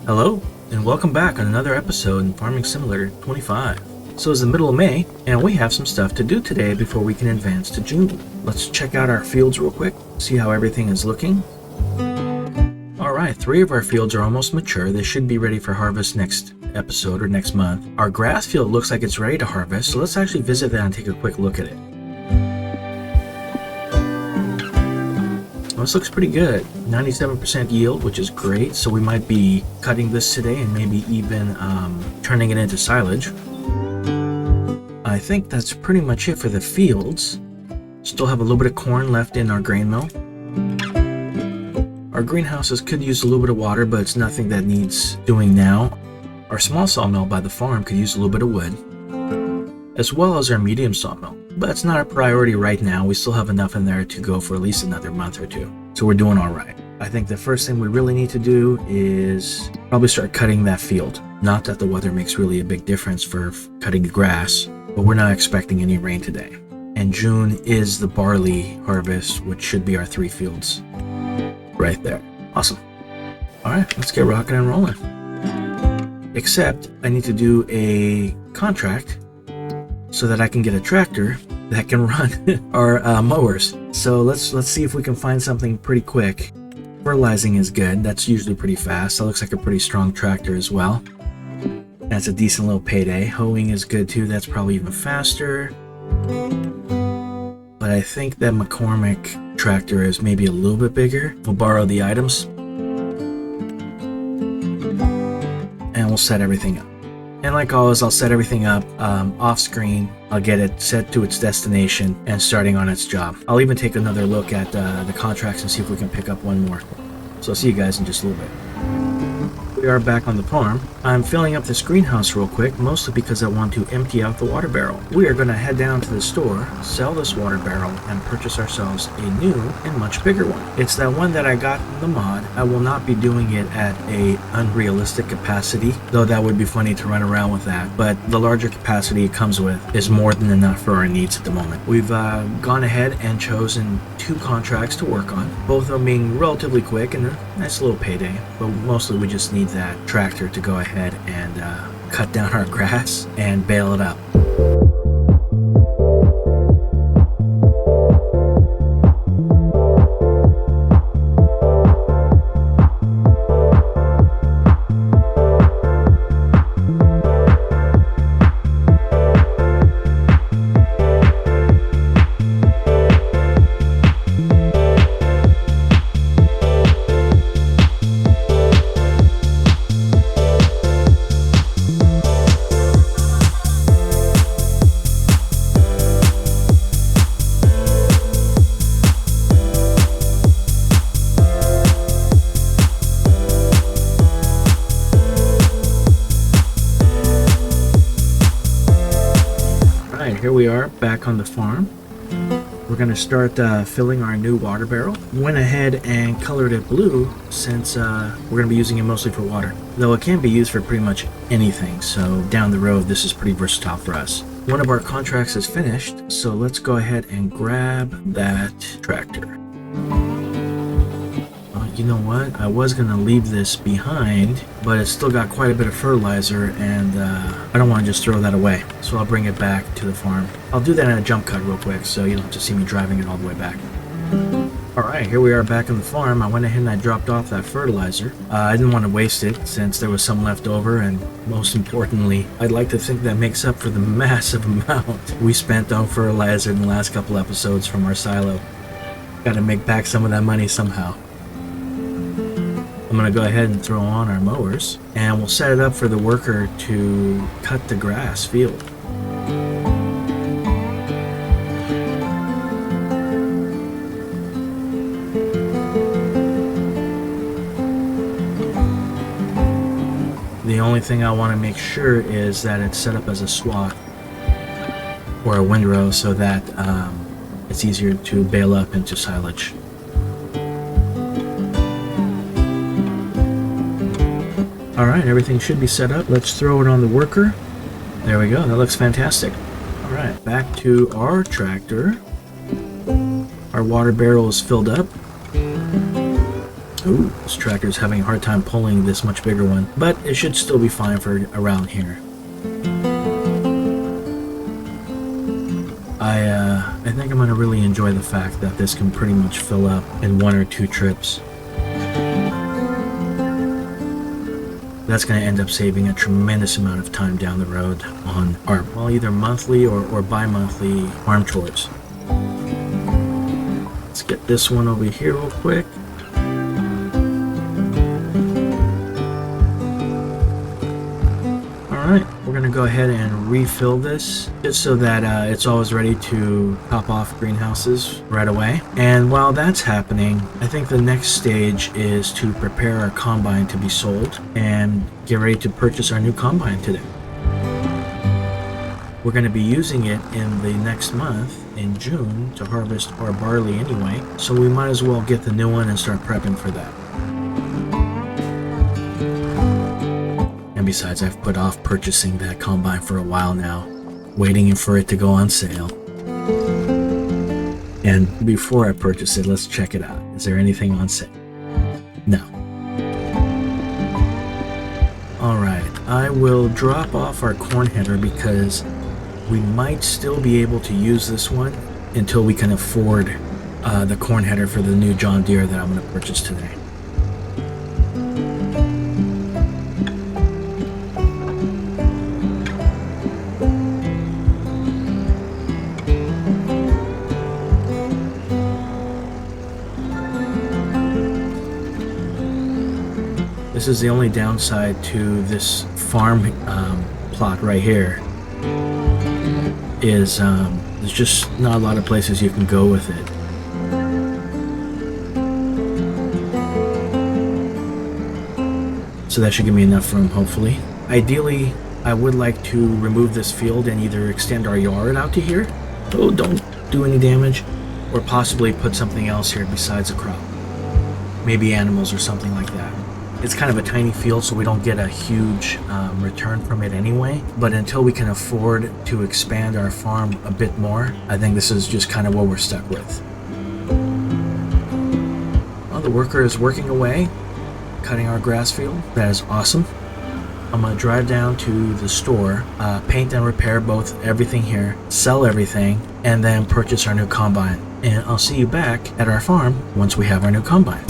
Hello, and welcome back on another episode in Farming Simulator 25. So it's the middle of May, and we have some stuff to do today before we can advance to June. Let's check out our fields real quick, see how everything is looking. Alright, 3 of our fields are almost mature. They should be ready for harvest next episode or next month. Our grass field looks like it's ready to harvest, so let's actually visit that and take a quick look at it. This looks pretty good. 97% yield, which is great, so we might be cutting this today and maybe even turning it into silage. I think that's pretty much it for the fields. Still have a little bit of corn left in our grain mill. Our greenhouses could use a little bit of water, but it's nothing that needs doing now. Our small sawmill by the farm could use a little bit of wood, as well as our medium sawmill. But it's not a priority right now. We still have enough in there to go for at least another month or two. So we're doing all right. I think the first thing we really need to do is probably start cutting that field. Not that the weather makes really a big difference for cutting the grass, but we're not expecting any rain today. And June is the barley harvest, which should be our 3 fields right there. Awesome. All right, let's get rocking and rolling. Except I need to do a contract so that I can get a tractor that can run our mowers. So let's see if we can find something pretty quick. Fertilizing is good. That's usually pretty fast. That looks like a pretty strong tractor as well. That's a decent little payday. Hoeing is good too. That's probably even faster. But I think that McCormick tractor is maybe a little bit bigger. We'll borrow the items and we'll set everything up. And like always, I'll set everything up off screen. I'll get it set to its destination and starting on its job. I'll even take another look at the contracts and see if we can pick up one more. So I'll see you guys in just a little bit. We are back on the farm. I'm filling up this greenhouse real quick, mostly because I want to empty out the water barrel. We are going to head down to the store, sell this water barrel, and purchase ourselves a new and much bigger one. It's that one that I got from the mod. I will not be doing it at a unrealistic capacity, though that would be funny to run around with that. But the larger capacity it comes with is more than enough for our needs at the moment. We've gone ahead and chosen 2 contracts to work on, both of them being relatively quick and a nice little payday, but mostly we just need that tractor to go ahead and cut down our grass and bale it up. Here we are back on the farm. We're going to start filling our new water barrel. Went ahead and colored it blue since we're going to be using it mostly for water, though it can be used for pretty much anything, so down the road this is pretty versatile for us. One of our contracts is finished, so let's go ahead and grab that tractor. You know what? I was going to leave this behind, but it's still got quite a bit of fertilizer, and I don't want to just throw that away. So I'll bring it back to the farm. I'll do that in a jump cut real quick, so you don't have to see me driving it all the way back. Alright, here we are back on the farm. I went ahead and I dropped off that fertilizer. I didn't want to waste it since there was some left over, and most importantly, I'd like to think that makes up for the massive amount we spent on fertilizer in the last couple episodes from our silo. Gotta make back some of that money somehow. I'm going to go ahead and throw on our mowers, and we'll set it up for the worker to cut the grass field. The only thing I want to make sure is that it's set up as a swath or a windrow so that it's easier to bale up into silage. Alright, everything should be set up. Let's throw it on the worker. There we go, that looks fantastic. Alright, back to our tractor. Our water barrel is filled up. Ooh, this tractor's having a hard time pulling this much bigger one, but it should still be fine for around here. I think I'm going to really enjoy the fact that this can pretty much fill up in 1 or 2 trips. That's going to end up saving a tremendous amount of time down the road on our, well, either monthly or bi-monthly farm chores. Let's get this one over here real quick. Alright, we're going to go ahead and refill this just so that it's always ready to top off greenhouses right away. And while that's happening, I think the next stage is to prepare our combine to be sold and get ready to purchase our new combine today. We're going to be using it in the next month, in June, to harvest our barley anyway, so we might as well get the new one and start prepping for that. And besides, I've put off purchasing that combine for a while now, waiting for it to go on sale. And before I purchase it, let's check it out. Is there anything on sale? No. Alright, I will drop off our corn header because we might still be able to use this one until we can afford the corn header for the new John Deere that I'm going to purchase today. This is the only downside to this farm plot right here, is there's just not a lot of places you can go with it. So that should give me enough room, hopefully. Ideally, I would like to remove this field and either extend our yard out to here, oh, don't do any damage, or possibly put something else here besides a crop. Maybe animals or something like that. It's kind of a tiny field, so we don't get a huge return from it anyway. But until we can afford to expand our farm a bit more, I think this is just kind of what we're stuck with. Well, the worker is working away, cutting our grass field. That is awesome. I'm going to drive down to the store, paint and repair everything here, sell everything, and then purchase our new combine. And I'll see you back at our farm once we have our new combine.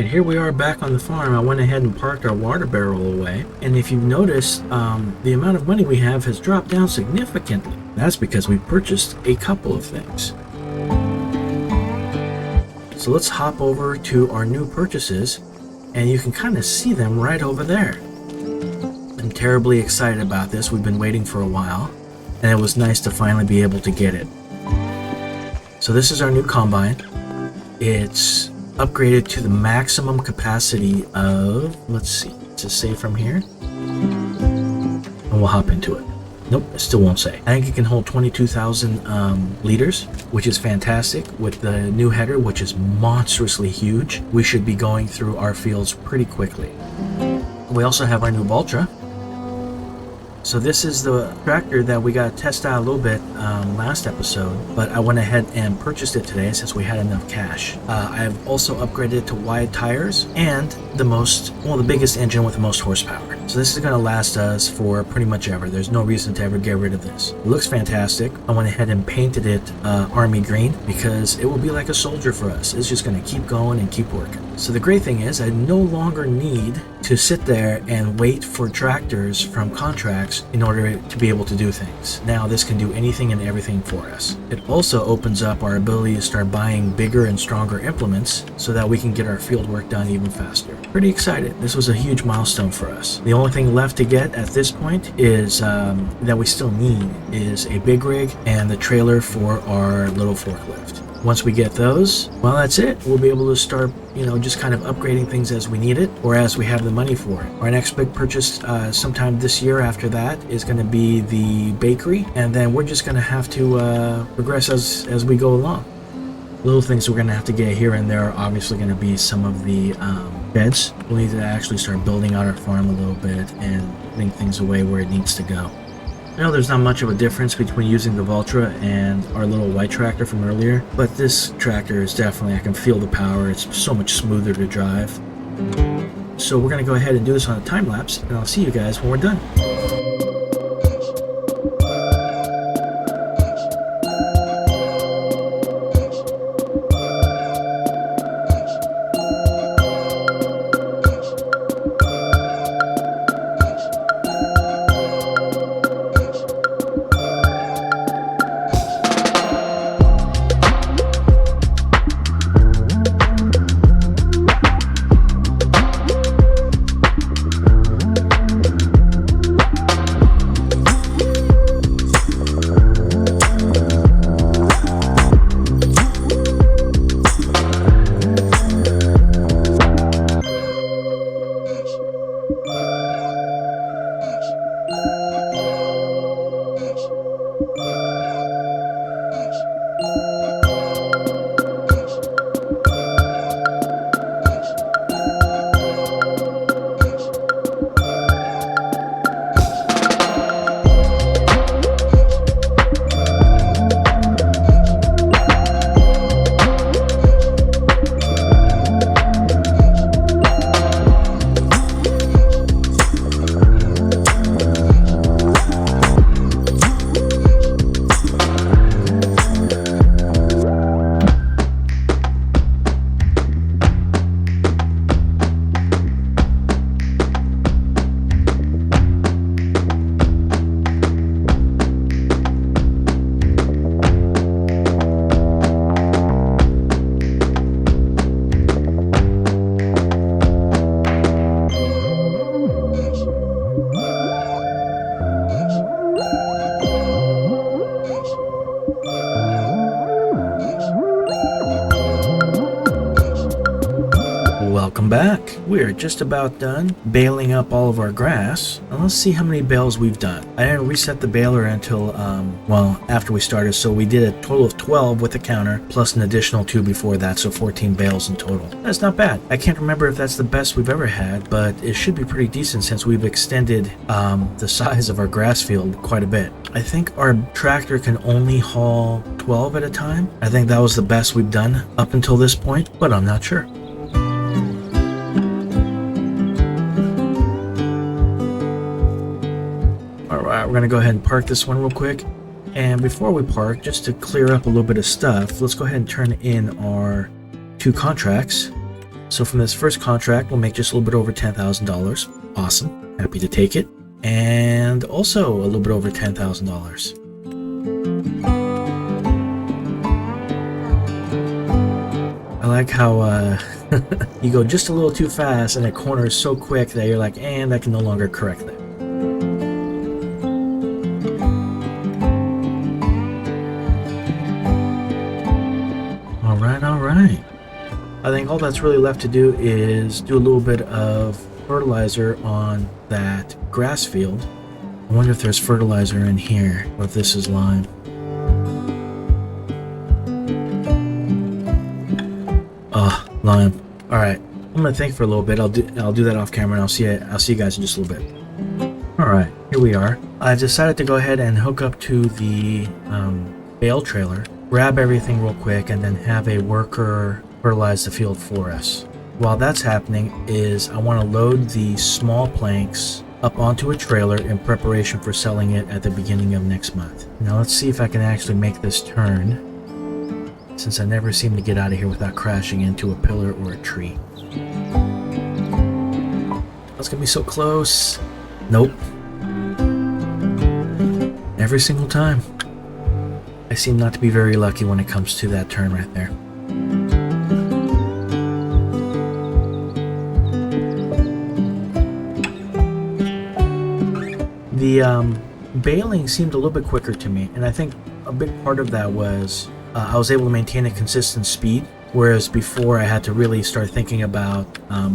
Here we are back on the farm. I went ahead and parked our water barrel away, and if you've noticed, the amount of money we have has dropped down significantly. That's because we purchased a couple of things. So let's hop over to our new purchases, and you can kind of see them right over there. I'm terribly excited about this. We've been waiting for a while, and it was nice to finally be able to get it. So this is our new combine. It's upgraded to the maximum capacity of, let's see, to say from here, and we'll hop into it. Nope, it still won't say. I think it can hold 22,000 liters, which is fantastic. With the new header, which is monstrously huge, we should be going through our fields pretty quickly. We also have our new Valtra. So this is the tractor that we got to test out a little bit last episode, but I went ahead and purchased it today since we had enough cash. I have also upgraded to wide tires and the biggest engine with the most horsepower. So this is going to last us for pretty much ever. There's no reason to ever get rid of this. It looks fantastic. I went ahead and painted it army green because it will be like a soldier for us. It's just going to keep going and keep working. So the great thing is I no longer need to sit there and wait for tractors from contracts in order to be able to do things. Now this can do anything and everything for us. It also opens up our ability to start buying bigger and stronger implements so that we can get our field work done even faster. Pretty excited. This was a huge milestone for us. The only thing left to get at this point is that we still need is a big rig and the trailer for our little forklift. Once we get those, well, that's it. We'll be able to start, just kind of upgrading things as we need it or as we have the money for it. Our next big purchase sometime this year after that is going to be the bakery, and then we're just going to have to progress as we go along. Little things we're going to have to get here and there are obviously going to be some of the beds. We'll need to actually start building out our farm a little bit and putting things away where it needs to go. There's not much of a difference between using the Valtra and our little white tractor from earlier, but this tractor is definitely, I can feel the power. It's so much smoother to drive. So we're going to go ahead and do this on a time lapse, and I'll see you guys when we're done. Welcome back. We're just about done baling up all of our grass. Now let's see how many bales we've done. I didn't reset the baler until, after we started, so we did a total of 12 with the counter, plus an additional 2 before that, so 14 bales in total. That's not bad. I can't remember if that's the best we've ever had, but it should be pretty decent since we've extended the size of our grass field quite a bit. I think our tractor can only haul 12 at a time. I think that was the best we've done up until this point, but I'm not sure. Alright, we're going to go ahead and park this one real quick. And before we park, just to clear up a little bit of stuff, let's go ahead and turn in our 2 contracts. So from this first contract, we'll make just a little bit over $10,000. Awesome. Happy to take it. And also a little bit over $10,000. I like how you go just a little too fast and it corners so quick that you're like, and I can no longer correct that. Alright. I think all that's really left to do is do a little bit of fertilizer on that grass field, I wonder if there's fertilizer in here, or if this is lime. Lime. Alright, I'm gonna think for a little bit. I'll do that off camera, and I'll see you guys in just a little bit. Alright, here we are. I decided to go ahead and hook up to the bale trailer, grab everything real quick, and then have a worker fertilize the field for us. While that's happening is I want to load the small planks up onto a trailer in preparation for selling it at the beginning of next month. Now let's see if I can actually make this turn, since I never seem to get out of here without crashing into a pillar or a tree. That's gonna be so close. Nope. Every single time. I seem not to be very lucky when it comes to that turn right there. The baling seemed a little bit quicker to me, and I think a big part of that was I was able to maintain a consistent speed, whereas before I had to really start thinking about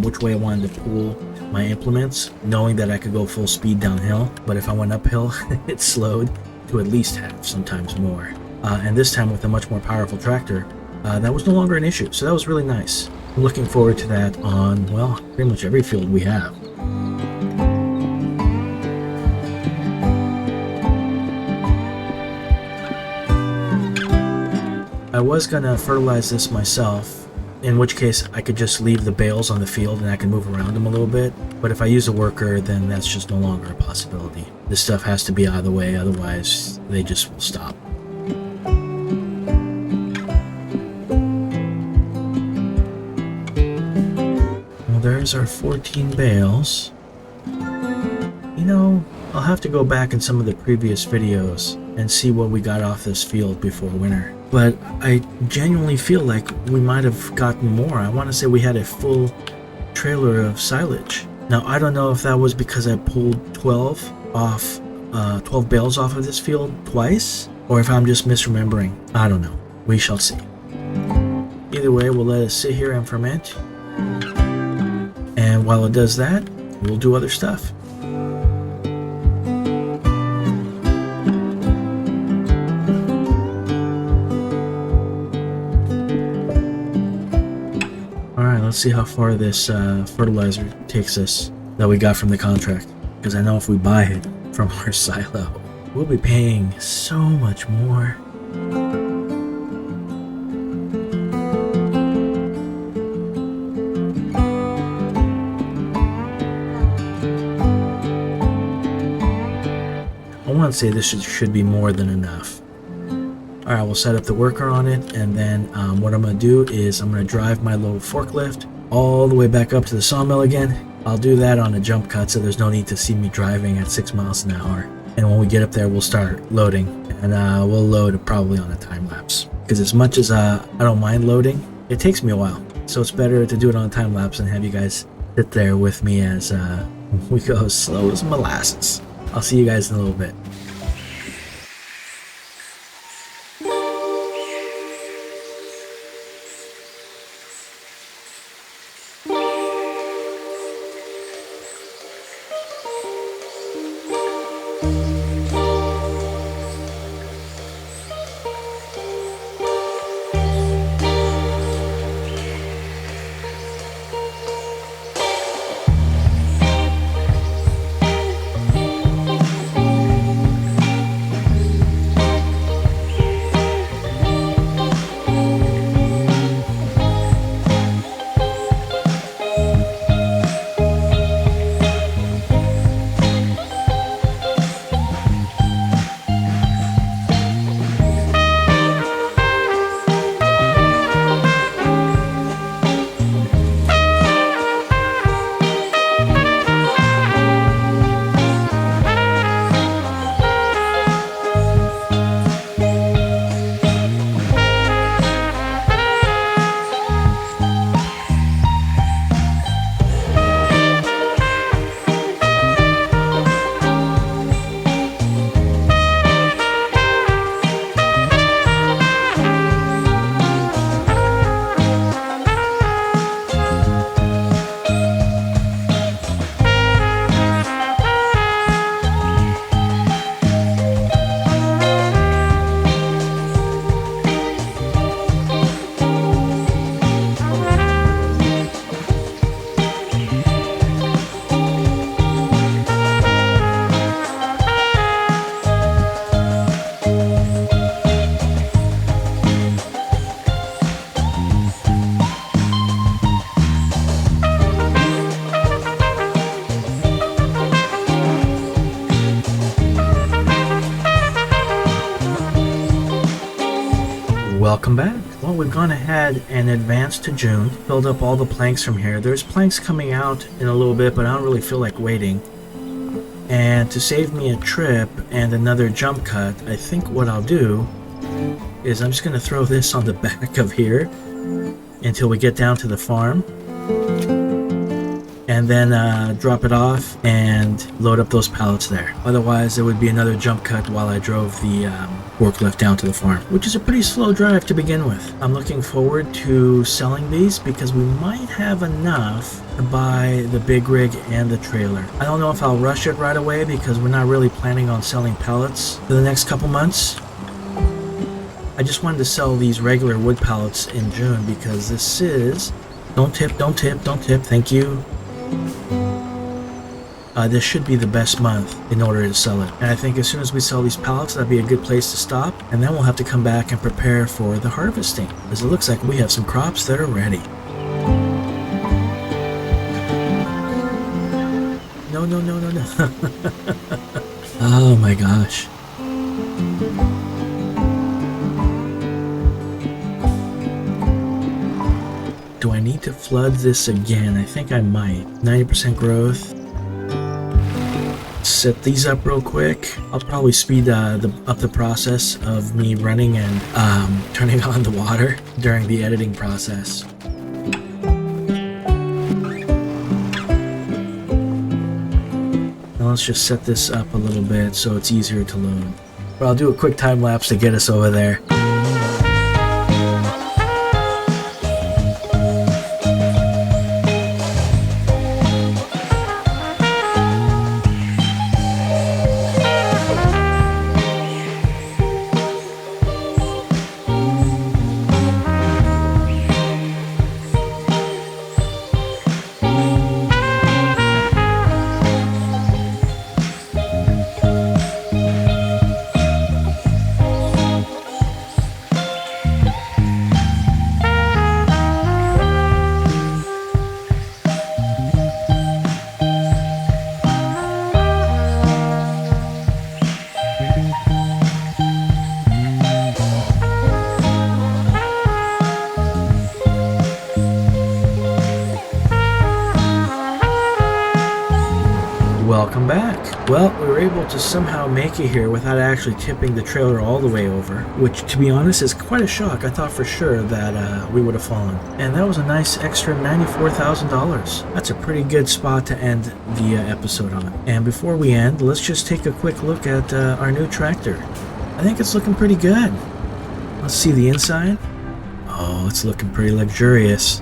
which way I wanted to pull my implements, knowing that I could go full speed downhill, but if I went uphill, it slowed to at least half, sometimes more. And this time with a much more powerful tractor, that was no longer an issue, so that was really nice. I'm looking forward to that on, well, pretty much every field we have. I was gonna fertilize this myself, in which case I could just leave the bales on the field and I can move around them a little bit, but if I use a worker, then that's just no longer a possibility. This stuff has to be out of the way, otherwise they just will stop. Well, there's our 14 bales. You know, I'll have to go back in some of the previous videos and see what we got off this field before winter. But I genuinely feel like we might have gotten more. I want to say we had a full trailer of silage. Now, I don't know if that was because I pulled 12 bales off of this field twice, or if I'm just misremembering. I don't know. We shall see. Either way, we'll let it sit here and ferment. And while it does that, we'll do other stuff. Let's see how far this fertilizer takes us that we got from the contract, because I know if we buy it from our silo, we'll be paying so much more. I want to say this should be more than enough. Alright, we'll set up the worker on it, and then what I'm going to do is I'm going to drive my little forklift all the way back up to the sawmill again. I'll do that on a jump cut, so there's no need to see me driving at 6 miles an hour. And when we get up there, we'll start loading, and we'll load probably on a time lapse. Because as much as I don't mind loading, it takes me a while. So it's better to do it on a time lapse and have you guys sit there with me as we go as slow as molasses. I'll see you guys in a little bit. Welcome back. Well, we've gone ahead and advanced to June, filled up all the planks from here. There's planks coming out in a little bit, but I don't really feel like waiting. And to save me a trip and another jump cut, I think what I'll do is I'm just going to throw this on the back of here until we get down to the farm. And then drop it off and load up those pallets there. Otherwise, there would be another jump cut while I drove the forklift down to the farm, which is a pretty slow drive to begin with. I'm looking forward to selling these because we might have enough to buy the big rig and the trailer. I don't know if I'll rush it right away because we're not really planning on selling pallets for the next couple months. I just wanted to sell these regular wood pallets in June because this is... Don't tip, thank you. This should be the best month in order to sell it. And I think as soon as we sell these pallets, that'd be a good place to stop. And then we'll have to come back and prepare for the harvesting, as it looks like we have some crops that are ready. No. Oh my gosh. Do I need to flood this again? I think I might. 90% growth. Set these up real quick. I'll probably speed up the process of me running and turning on the water during the editing process. Now let's just set this up a little bit so it's easier to load. But I'll do a quick time lapse to get us over there. Welcome back. Well, we were able to somehow make it here without actually tipping the trailer all the way over, which, to be honest, is quite a shock. I thought for sure that we would have fallen. And that was a nice extra $94,000. That's a pretty good spot to end the episode on. And before we end, let's just take a quick look at our new tractor. I think it's looking pretty good. Let's see the inside. Oh, it's looking pretty luxurious.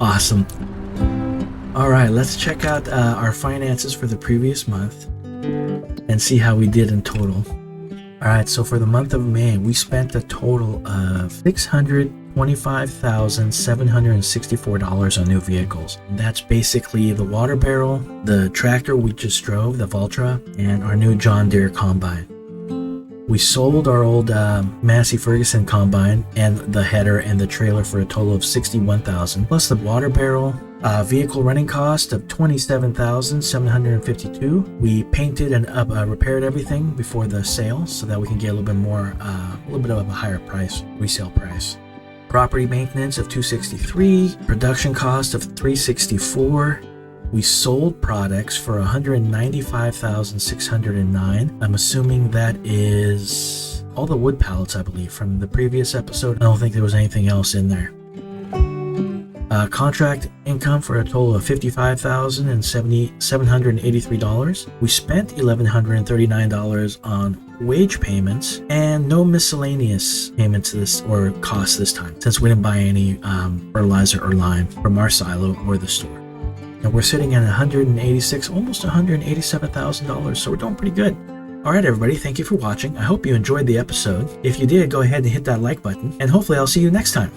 Awesome. Alright, let's check out our finances for the previous month and see how we did in total. Alright, so for the month of May, we spent a total of $625,764 on new vehicles. That's basically the water barrel, the tractor we just drove, the Valtra, and our new John Deere combine. We sold our old Massey Ferguson combine and the header and the trailer for a total of $61,000, plus the water barrel. Vehicle running cost of $27,752. We painted and repaired everything before the sale so that we can get a little bit more, a little bit of a higher price, resale price. Property maintenance of $263. Production cost of $364. We sold products for $195,609. I'm assuming that is all the wood pallets, I believe, from the previous episode. I don't think there was anything else in there. Contract income for a total of $55,783. We spent $1,139 on wage payments and no miscellaneous payments or costs this time, since we didn't buy any fertilizer or lime from our silo or the store. And we're sitting at $186,000, almost $187,000, so we're doing pretty good. Alright everybody, thank you for watching. I hope you enjoyed the episode. If you did, go ahead and hit that like button, and hopefully I'll see you next time.